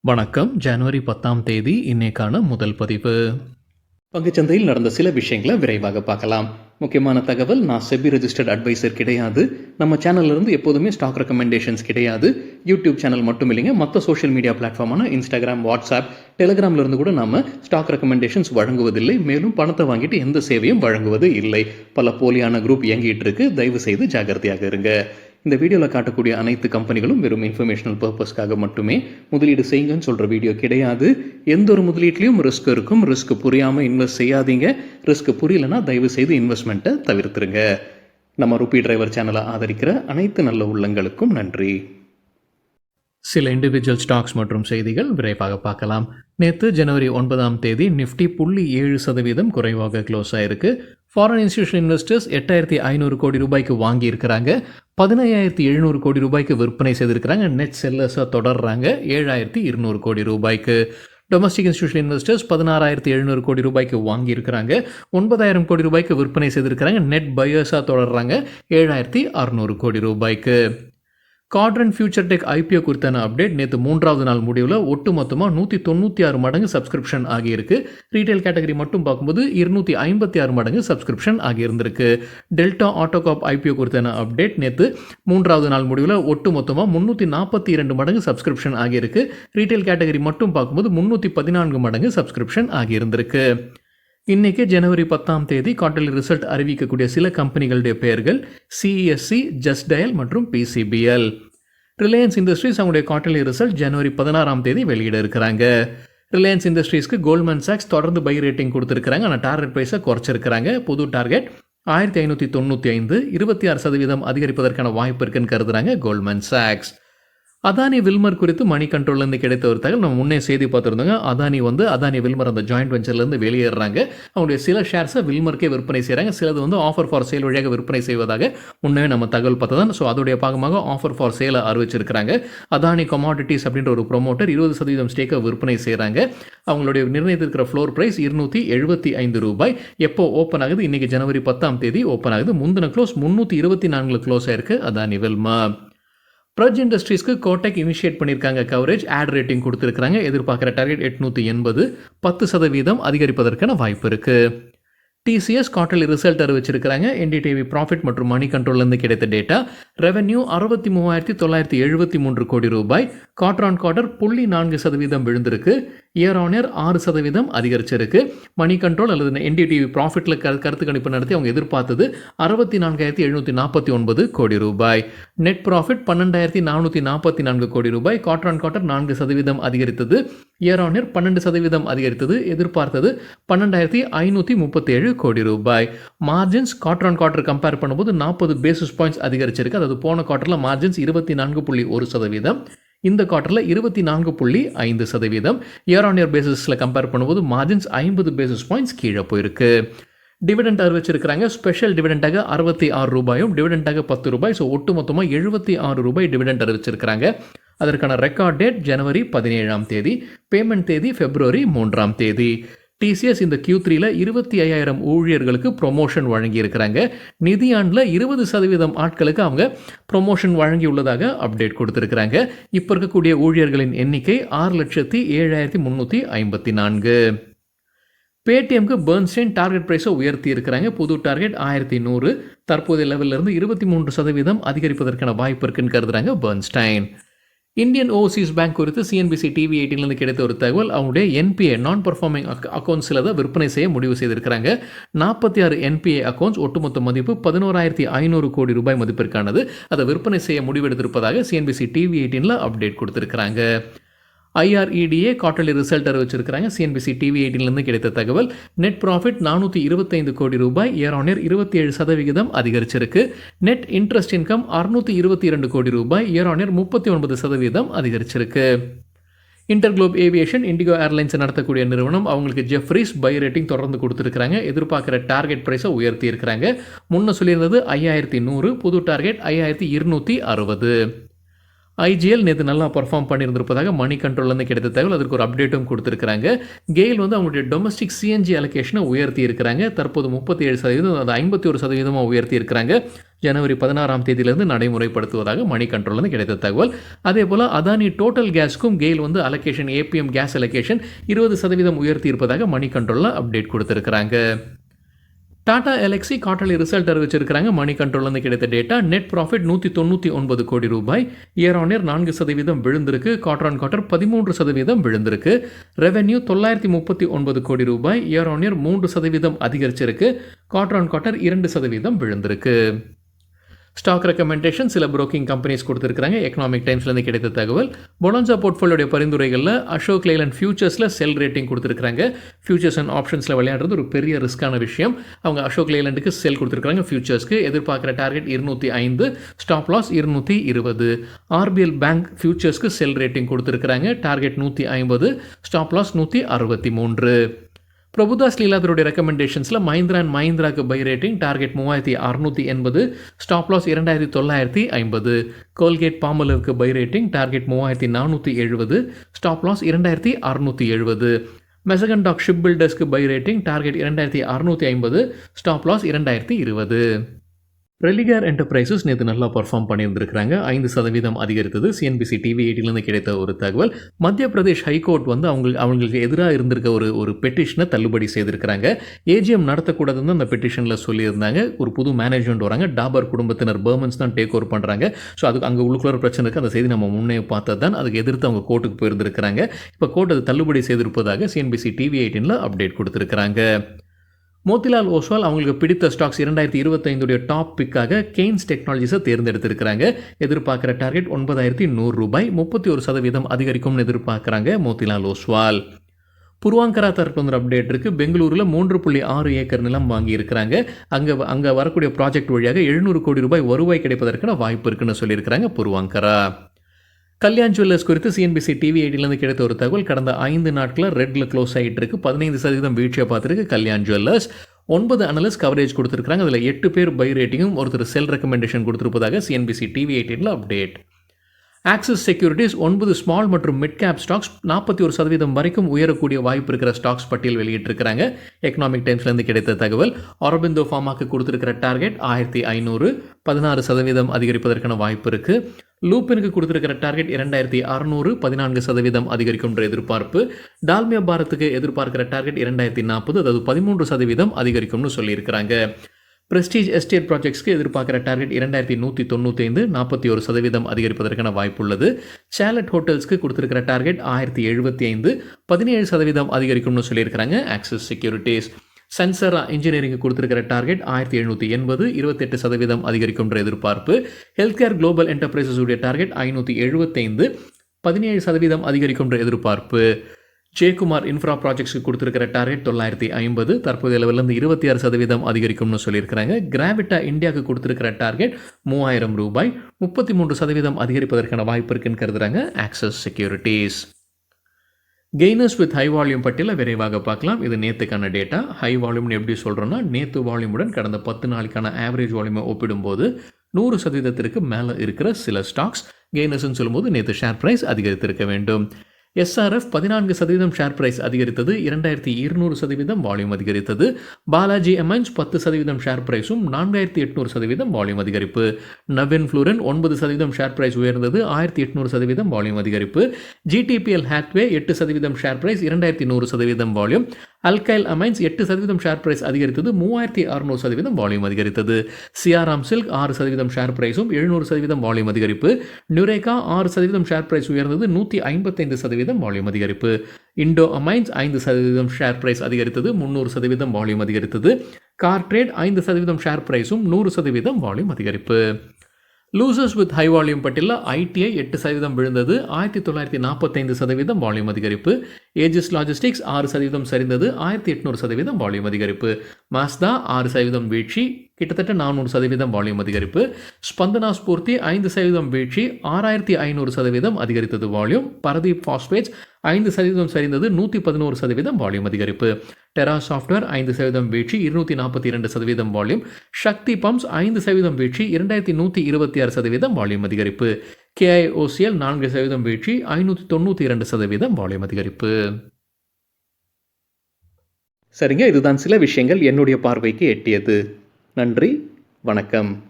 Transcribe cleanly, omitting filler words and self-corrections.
வணக்கம். ஜனவரி 10ஆம் தேதி இன்னைக்கான முதல் பதிவு. பங்குச்சந்தையில் நடந்த சில விஷயங்களை விரைவாக பார்க்கலாம். முக்கியமான தகவல், நான் செபி ரெஜிஸ்டர்ட் அட்வைசர் கிடையாது. நம்ம சேனல்ல இருந்து எப்போதுமே ஸ்டாக் ரெக்கமெண்டேஷன்ஸ் கிடையாது. யூடியூப் சேனல் மட்டும் இல்லைங்க, மற்ற சோஷியல் மீடியா பிளாட்ஃபார்மான இன்ஸ்டாகிராம், வாட்ஸ்அப், டெலிகிராம்ல இருந்து கூட நம்ம ஸ்டாக் ரெக்கமெண்டேஷன்ஸ் வழங்குவதில்லை. மேலும் பணத்தை வாங்கிட்டு எந்த சேவையும் வழங்குவது இல்லை. பல போலியான குரூப் இயங்கிட்டு இருக்கு. தயவு செய்து ஜாகிரதையாக இருங்க. இந்த வீடியோவில் காட்டக்கூடிய அனைத்து கம்பெனிகளும் வெறும் இன்ஃபர்மேஷனல் பர்பஸ்க்காக மட்டுமே முதலீடு செய்யுங்கன்னு சொல்கிற வீடியோ கிடையாது. எந்த ஒரு முதலீட்லையும் ரிஸ்க் இருக்கும். ரிஸ்க் புரியாமல் இன்வெஸ்ட் செய்யாதீங்க. ரிஸ்க் புரியலன்னா தயவு செய்து இன்வெஸ்ட்மெண்ட்டை தவிர்த்துருங்க. நம்ம ருபி டிரைவர் சேனலை ஆதரிக்கிற அனைத்து நல்ல உள்ளங்களுக்கும் நன்றி. சில இண்டிவிஜுவல் ஸ்டாக்ஸ் மற்றும் செய்திகள் விரைவாக பார்க்கலாம். நேற்று ஜனவரி 9ஆம் தேதி நிஃப்டி 0.7% குறைவாக க்ளோஸ் ஆயிருக்கு. ஃபாரின் இன்ஸ்டிடியூஷன் இன்வெஸ்டர்ஸ் 8,500 கோடி ரூபாய்க்கு வாங்கியிருக்கிறாங்க. 15,700 கோடி ரூபாய்க்கு விற்பனை செய்திருக்கிறாங்க. நெட் செல்லர்ஸாக தொடர்றாங்க 7,200 கோடி ரூபாய்க்கு. டொமஸ்டிக் இன்ஸ்டிடியூஷன் இன்வெஸ்டர்ஸ் 16,700 கோடி ரூபாய்க்கு வாங்கியிருக்கிறாங்க. 9,000 கோடி ரூபாய்க்கு விற்பனை செய்திருக்கிறாங்க. நெட் பையர்ஸாக தொடர்றாங்க 7,600 கோடி ரூபாய்க்கு. காட்ரன் ஃபியூச்சர் டெக் ஐபிஓ குறித்தான அப்டேட். நேற்று 3வது நாள் முடிவில் ஒட்டுமொத்தமாக 196 மடங்கு சப்ஸ்கிரிப்ஷன் ஆகியிருக்கு. ரீட்டைல் கேட்டகரி மட்டும் பார்க்கும்போது 256 மடங்கு சப்ஸ்கிரிப்ஷன் ஆகியிருந்திருக்கு. டெல்டா ஆட்டோகாப் ஐபிஓ குறித்தான அப்டேட். நேற்று 3வது நாள் முடிவில் ஒட்டுமொத்தமாக 342 மடங்கு சப்ஸ்கிரிப்ஷன் ஆகியிருக்கு. ரீட்டைல் கேட்டகரி மட்டும் பார்க்கும்போது 314 மடங்கு சப்ஸ்கிரிப்ஷன் ஆகியிருந்திருக்கு. இன்னைக்கு ஜனவரி 10ஆம் தேதி குவார்ட்டர்லி ரிசல்ட் அறிவிக்கக்கூடிய சில கம்பெனிகளுடைய பெயர்கள் சிஇஎஸ்சி, ஜஸ்ட் டயல் மற்றும் பிசிபிஎல். ரிலையன்ஸ் இண்டஸ்ட்ரீஸ் அவங்களுடைய குவார்ட்டர்லி ரிசல்ட் ஜனவரி 16ஆம் தேதி வெளியிட இருக்கிறாங்க. ரிலையன்ஸ் இண்டஸ்ட்ரீஸ்க்கு கோல்ட்மேன் சாக்ஸ் தொடர்ந்து பை ரேட்டிங் கொடுத்துருக்காங்க. ஆனால் டார்கெட் ப்ரைஸை குறைச்சிருக்கிறாங்க. புது டார்கெட் 1,595, 26% அதிகரிப்பதற்கான வாய்ப்பு இருக்குன்னு கருதுறாங்க கோல்ட்மேன் சாக்ஸ். அதானி வில்மர் குறித்து மணி கண்ட்ரோல்லேருந்து கிடைத்த ஒரு தகவல் நம்ம முன்னே செய்தி பார்த்துருந்தோங்க. அதானி வில்மர் அந்த ஜாயிண்ட் வெஞ்சர்லேருந்து வெளியேறாங்க. அவங்களுடைய சில ஷேர்ஸை வில்மருக்கே விற்பனை செய்கிறாங்க. சிலது ஆஃபர் ஃபார் சேல் வழியாக விற்பனை செய்வதாக முன்னே நம்ம தகவல் பார்த்ததான். ஸோ அதோடைய பாகமாக ஆஃபர் ஃபார் சேலை அறிவிச்சிருக்கிறாங்க. அதானி கமாடிட்டிஸ் அப்படின்ற ஒரு ப்ரொமோட்டர் 20% ஸ்டேக்கை விற்பனை செய்கிறாங்க. அவங்களுடைய நிர்ணயித்திருக்கிற ஃப்ளோர் பிரைஸ் 275 ரூபாய். எப்போ ஓப்பன் ஆகுது? இன்னைக்கு ஜனவரி 10ஆம் தேதி ஓப்பன் ஆகுது. முந்தின க்ளோஸ் 324 க்ளோஸ் ஆயிருக்கு அதானி வில்மர். பிரஜ் இண்டஸ்ட்ரீஸ்க்கு கோடெக் இனிஷியேட் பண்ணியிருக்காங்க கவரேஜ். ஆட் ரேட்டிங் கொடுத்துருக்காங்க. எதிர்பார்க்குற டார்கெட் 880, 10% அதிகரிப்பதற்கான வாய்ப்பு இருக்குது. டிசிஎஸ் குவார்ட்டர்லி ரிசல்ட் அறிவிச்சிருக்கிறாங்க. என்டிடிவி ப்ராஃபிட் மற்றும் மணி கண்ட்ரோல்லேருந்து கிடைத்த டேட்டா. ரெவென்யூ 63,973 கோடி ரூபாய். குவார்டர் ஆன் குவார்டர் 0.4% விழுந்திருக்கு. இயர் ஆன் இயர் 6% அதிகரிச்சிருக்கு. மணி கண்ட்ரோல் அல்லது என்டிடிவி ப்ராஃபிட்டில் கருத்து கணிப்பு நடத்தி அவங்க எதிர்பார்த்தது 64,749 கோடி ரூபாய். நெட் ப்ராஃபிட் 12,444 கோடி ரூபாய். குவார்டர் ஆன் குவார்டர் 4% அதிகரித்தது. இயர் ஆன் இயர் 12% அதிகரித்தது. எதிர்பார்த்தது 12,537 கோடி ரூபாய். Margins quarter on quarter compare பண்ணும்போது 40 பேசிஸ் பாயிண்ட்ஸ் அதிகரிச்சிருக்கு. அதாவது போன குவார்டரில் மார்ஜின்ஸ் 24.1%, இந்த குவார்டரில் 24.5%. இயர் ஆன் இயர் பேசிஸில் கம்பேர் பண்ணும்போது மார்ஜின்ஸ் 50 பேசிஸ் பாயிண்ட்ஸ் கீழே போயிருக்கு. டிவிடெண்ட் அறிவிச்சிருக்கிறாங்க. ஸ்பெஷல் டிவிடெண்டாக 66 ரூபாயும், டிவிடெண்டாக 10 ரூபாய். ஸோ ஒட்டு மொத்தமாக 76 ரூபாய் டிவிடெண்ட் அறிவிச்சிருக்கிறாங்க. அதற்கான ரெக்கார்ட் டேட் ஜனவரி 17ஆம் தேதி. பேமெண்ட் தேதி பிப்ரவரி 3ஆம் தேதி. டிசிஎஸ் இந்த Q3ல 25,000 ஊழியர்களுக்கு ப்ரொமோஷன் வழங்கியிருக்கிறாங்க. நிதியாண்டில் 20% ஆட்களுக்கு அவங்க ப்ரொமோஷன் வழங்கியுள்ளதாக அப்டேட் கொடுத்துருக்குறாங்க. இப்போ இருக்கக்கூடிய ஊழியர்களின் எண்ணிக்கை 6,07,354. பேடிஎம்க்கு பர்ன்ஸ்டைன் டார்கெட் ப்ரைஸை உயர்த்தி இருக்கிறாங்க. புது டார்கெட் 1,100, தற்போதைய லெவலிருந்து 23% அதிகரிப்பதற்கான வாய்ப்பு இருக்குன்னு கருதுறாங்க பர்ன்ஸ்டைன். இந்தியன் ஓவர்சீஸ் பேங்க் குறித்து சிஎன்பிசி டிவி 18லேருந்து கிடைத்த ஒரு தகவல். அவங்களுடைய என்பிஏ நான் பர்ஃபார்மிங் அக்கௌண்ட்ஸில் தான் விற்பனை செய்ய முடிவு செய்திருக்கிறாங்க. 46 என்பிஏ அக்கௌண்ட்ஸ் ஒட்டுமொத்த மதிப்பு 11,500 கோடி ரூபாய் மதிப்பிற்கானது. அதை விற்பனை செய்ய முடிவெடுத்திருப்பதாக சிஎன்பிசி டிவி 18ல் அப்டேட் கொடுத்துருக்கிறாங்க. ஐஆர்இடிஏ குவார்ட்டர்லி ரிசல்ட் அறிவிச்சிருக்கிறாங்க. சிஎன்பிசி டிவி 18லேருந்து கிடைத்த தகவல். நெட் ப்ராஃபிட் 425 கோடி ரூபாய். இயர் ஆன் இயர் 27% அதிகரிச்சிருக்கு. நெட் இன்ட்ரெஸ்ட் இன்கம் 622 கோடி ரூபாய். இயர் ஆன் இயர் 39% அதிகரிச்சிருக்கு. இன்டர்குளோப் ஏவியேஷன் இண்டிகோ ஏர்லைன்ஸை நடத்தக்கூடிய நிறுவனம். அவங்களுக்கு ஜெஃப்ரீஸ் பை ரேட்டிங் தொடர்ந்து கொடுத்துருக்காங்க. எதிர்பார்க்குற டார்கெட் ப்ரைஸை உயர்த்தி இருக்கிறாங்க. முன்ன சொல்லியிருந்தது 5,100, புது டார்கெட் 5,260. ஐஜிஎல் நேற்று நல்லா பர்ஃபார்ம் பண்ணியிருந்திருப்பதாக மணி கண்ட்ரோல்லேருந்து கிடைத்த தகவல். அதற்கு ஒரு அப்டேட்டும் கொடுத்துருக்காங்க. கெயில் வந்து அவங்களுடைய டொமஸ்டிக் சிஎன்ஜி அலோகேஷனை உயர்த்தி இருக்கிறாங்க. தற்போது 37%, அது 51% உயர்த்தி இருக்கிறாங்க. ஜனவரி 16ஆம் தேதியிலிருந்து நடைமுறைப்படுத்துவதாக மணி கண்ட்ரோல்லேருந்து கிடைத்த தகவல். அதே போல் அதானி டோட்டல் கேஸ்க்கும் கெயில் வந்து அலோகேஷன் ஏபிஎம் கேஸ் அலோகேஷன் 20% உயர்த்தி இருப்பதாக மணி கண்ட்ரோலில் அப்டேட் கொடுத்துருக்காங்க. டாடா எலக்ஸி குவார்ட்டர்லி ரிசல்ட் அறிவிச்சிருக்கிறாங்க. மணி கண்ட்ரோல்லேருந்து கிடைத்த டேட்டா. நெட் ப்ராஃபிட் 199 கோடி ரூபாய், இயர் ஆன் இயர் 4% விழுந்திருக்கு. குவார்டர் ஆன் குவார்டர் 13% விழுந்திருக்கு. ரெவென்யூ 939 கோடி ரூபாய், இயர் ஆன் இயர் 3% அதிகரிச்சிருக்கு. குவார்டர் ஆன் குவார்டர் 2% விழுந்திருக்கு. ஸ்டாக் ரெக்கமெண்டேஷன் சில புரோக்கிங் கம்பெனிஸ் கொடுத்துருக்காங்க. எக்கனாமிக் டைம்ஸ்லேருந்து கிடைத்த தகவல். பொனன்சா போர்ட்ஃபோலியோடைய பரிந்துரைகளில் அசோக் லேலண்ட் ஃபியூச்சர்ஸில் செல் ரேட்டிங் கொடுத்துருக்காங்க. ஃபியூச்சர்ஸ் அண்ட் ஆப்ஷன்ஸில் விளையாடுறது ஒரு பெரிய ரிஸ்க்கான விஷயம். அவங்க அசோக் லேலண்டுக்கு செல் கொடுத்துருக்காங்க. ஃபியூச்சர்ஸ்க்கு எதிர்பார்க்குற target 205, stop loss 220. RBL bank ஃபியூச்சர்ஸ்க்கு செல் ரேட்டிங் கொடுத்துருக்காங்க. Target 150, stop loss 163. பிரபுதாஸ் லீலாதருடைய ரெக்கமெண்டேஷன்ஸில் மஹிந்திரா அண்ட் மஹிந்திராக்கு buy rating, target 3680, stop loss 2950. Colgate பாமலருக்கு buy rating, target 3470, stop loss 2670. Mazagon dock ship பில்டர்ஸ்க்கு buy rating, target 2650, stop loss 2020. Religare enterprises நேற்று நல்லா பர்ஃபார்ம் பண்ணியிருந்திருக்கிறாங்க. 5% அதிகரித்தது. சிஎன்பிசி டிவி 8லேருந்து கிடைத்த ஒரு தகவல். மத்திய பிரதேஷ் ஹைகோர்ட் வந்து அவங்களுக்கு எதிராக இருந்திருக்க ஒரு பெட்டிஷனை தள்ளுபடி செய்திருக்கிறாங்க. ஏஜிஎம் நடத்தக்கூடாதுன்னு அந்த பெட்டிஷனில் சொல்லியிருந்தாங்க. ஒரு புது மேனேஜ்மெண்ட் வராங்க. டாபர் குடும்பத்தினர் பர்மன்ஸ் தான் டேக் ஓவர் பண்ணுறாங்க. ஸோ அதுக்கு அங்கே உள்ளுக்குள்ள பிரச்சனை இருக்குது. அந்த செய்தி நம்ம முன்னே பார்த்தது தான். அதுக்கு எதிர்த்து அவங்க கோர்ட்டுக்கு போயிருந்திருக்கிறாங்க. இப்போ கோர்ட் அது தள்ளுபடி செய்திருப்பதாக சிஎன்பிசி டிவி 18ல் அப்டேட் கொடுத்துருக்காங்க. மோத்திலால் ஓஸ்வால் அவங்களுக்கு பிடித்த ஸ்டாக்ஸ் 2025 டாப் பிக்காக கெய்ன்ஸ் டெக்னாலஜிஸை தேர்ந்தெடுத்திருக்கிறாங்க. எதிர்பார்க்குற டார்கெட் 9100 ரூபாய், 31% அதிகரிக்கும்னு எதிர்பார்க்குறாங்க மோத்திலால் ஓஸ்வால். புருவாங்கரா தரப்பு அப்டேட் இருக்குது. பெங்களூரில் 3.6 ஏக்கர் நிலம் வாங்கியிருக்கிறாங்க. அங்கே வரக்கூடிய ப்ராஜெக்ட் வழியாக 700 கோடி ரூபாய் வருவாய் கிடைப்பதற்கான வாய்ப்பு இருக்குன்னு சொல்லியிருக்கிறாங்க புருவாங்கரா. கல்யாண் ஜுவல்லர்ஸ் குறித்து சிஎன்பிசி டிவி 8லேருந்து கிடைத்த ஒரு தகவல். கடந்த 5 நாட்களில் ரெட்டில் க்ளோஸ் ஆகிட்டு இருக்கு. 15% வீழ்ச்சியை பார்த்துருக்கு கல்யாண் ஜுவல்லர்ஸ். 9 அனலிஸ்ட் கவரேஜ் கொடுத்துருக்காங்க. அதில் 8 பேர் பை ரேட்டிங்கும் ஒருத்தர் செல் ரெக்கமெண்டேஷன் கொடுத்துருப்பதாக சிஎன்பிசி டிவி 18ல் அப்டேட். ஆக்சிஸ் செக்யூரிட்டிஸ் 9 ஸ்மால் மற்றும் மிட் கேப் ஸ்டாக்ஸ் 41% வரைக்கும் உயரக்கூடிய வாய்ப்பு இருக்கிற ஸ்டாக்ஸ் பட்டியல் வெளியிட்டிருக்கிறாங்க. எக்கனாமிக் டைம்ஸ்லேருந்து கிடைத்த தகவல். ஆரோபிந்தோ ஃபார்மாக்கு கொடுத்துருக்கிற டார்கெட் 1500, 16% அதிகரிப்பதற்கான வாய்ப்பு இருக்குது. லூப்பினுக்கு கொடுத்துருக்கிற டார்கெட் 2600, 14% அதிகரிக்கும் என்ற எதிர்பார்ப்பு. டால்மியா பாரத்துக்கு எதிர்பார்க்கிற டார்கெட் 2040, அதாவது 13% அதிகரிக்கும்னு சொல்லியிருக்கிறாங்க. பிரஸ்டீஜ் எஸ்டேட் ப்ராஜெக்ட்ஸ்க்கு எதிர்பார்க்குற டார்கெட் 2195, 41% அதிகரிப்பதற்கான வாய்ப்பு உள்ளது. சேலட் ஹோட்டல்ஸ்க்கு கொடுத்துருக்கிற டார்கெட் 1075, 17% அதிகரிக்கும்னு சொல்லியிருக்கிறாங்க ஆக்சிஸ் செக்யூரிட்டிஸ். சன்சரா இன்ஜினியரிங் கொடுத்துருக்கிற டார்கெட் 1780, 28% அதிகரிக்கும் என்ற எதிர்பார்ப்பு. ஹெல்த் கேர் குளோபல் என்டர்பிரைசஸ் உடைய டார்கெட் 575, 17% அதிகரிக்கும் என்ற எதிர்பார்ப்பு. ஜெயக்குமார் இன்ஃப்ரா ப்ராஜெக்ட்ஸ்க்கு கொடுத்துருக்கிற டார்கெட் 950, தற்போதைய லெவலிருந்து 26% அதிகரிக்கும்னு சொல்லியிருக்கிறாங்க. கிராவிட்டா இந்தியாவுக்கு கொடுத்துருக்கிற டார்கெட் 3000 ரூபாய், 33% அதிகரிப்பதற்கான வாய்ப்பு இருக்குன்னு கருதுறாங்க Axis securities. Gainers with high volume பட்டியலை விரைவாக பார்க்கலாம். இது நேற்றுக்கான டேட்டா. ஹை வால்யூம்னு எப்படி சொல்கிறோன்னா, நேற்று வால்யூமுடன் கடந்த 10 நாளுக்கான ஆவரேஜ் வால்யூமை ஒப்பிடும்போது 100% மேலே இருக்கிற சில ஸ்டாக்ஸ் கெய்னர்ஸ்ன்னு சொல்லும்போது நேற்று ஷேர் ப்ரைஸ் அதிகரித்திருக்க வேண்டும். எஸ்ஆர்எஃப் 14% ஷேர் பிரைஸ் அதிகரித்தது. 2200% வால்யூம் அதிகரித்தது. பாலாஜி எமைன்ஸ் 10% ஷேர் பிரைஸும் 4800% வால்யூம் அதிகரிப்பு. நவின் ஃப்ளூரன் 9% ஷேர் பிரைஸ் உயர்ந்தது. 1800% வால்யூம் அதிகரிப்பு. GTPL Hathway 8% share price, 2100% volume. Alkyl Amines 8% share price அதிகரித்தது. 3600% வால்யூம் அதிகரித்தது. சிஆர்ஆம் சில்க் 6% ஷேர் பிரைஸும் 700% வால்யூம் அதிகரிப்பு. நியூரேகா 6% ஷேர் பிரைஸ் உயர்ந்தது. 155% வால்யூம் அதிகரிப்பு. இண்டோ அமைன்ஸ் 5% ஷேர் பிரைஸ் அதிகரித்தது. 300% வால்யூம் அதிகரித்தது. கார் ட்ரேட் 5% ஷேர் பிரைஸும் 100% வால்யூம் அதிகரிப்பு. லூசர்ஸ் வித் ஹை வால்யூம் பட்டியலில் ஐடிஐ 8% விழுந்தது. 1945% வால்யூம் அதிகரிப்பு. Age is logistics 6% சரிந்தது. 1800% வால்யூம் அதிகரிப்பு. மாஸ்தா 6% வீழ்ச்சி, கிட்டத்தட்ட 400% வால்யூம் அதிகரிப்பு. ஸ்பந்தனா ஸ்பூர்த்தி 5% வீழ்ச்சி, 6500% அதிகரித்தது வால்யூம். பரதீப் பாஸ்பேட்ஸ் 5% சரிந்தது. 111% வால்யூம் அதிகரிப்பு. டெரா சாஃப்ட்வேர் 5% வீழ்ச்சி, 242% வால்யூம். சக்தி பம்ப்ஸ் 5% வீழ்ச்சி, 2126% வால்யூம் அதிகரிப்பு. KIOCL 4% வீழ்ச்சி, 592% வால்யூம் அதிகரிப்பு. சரிங்க, இதுதான் சில விஷயங்கள் என்னுடைய பார்வைக்கு எட்டியது. நன்றி, வணக்கம்.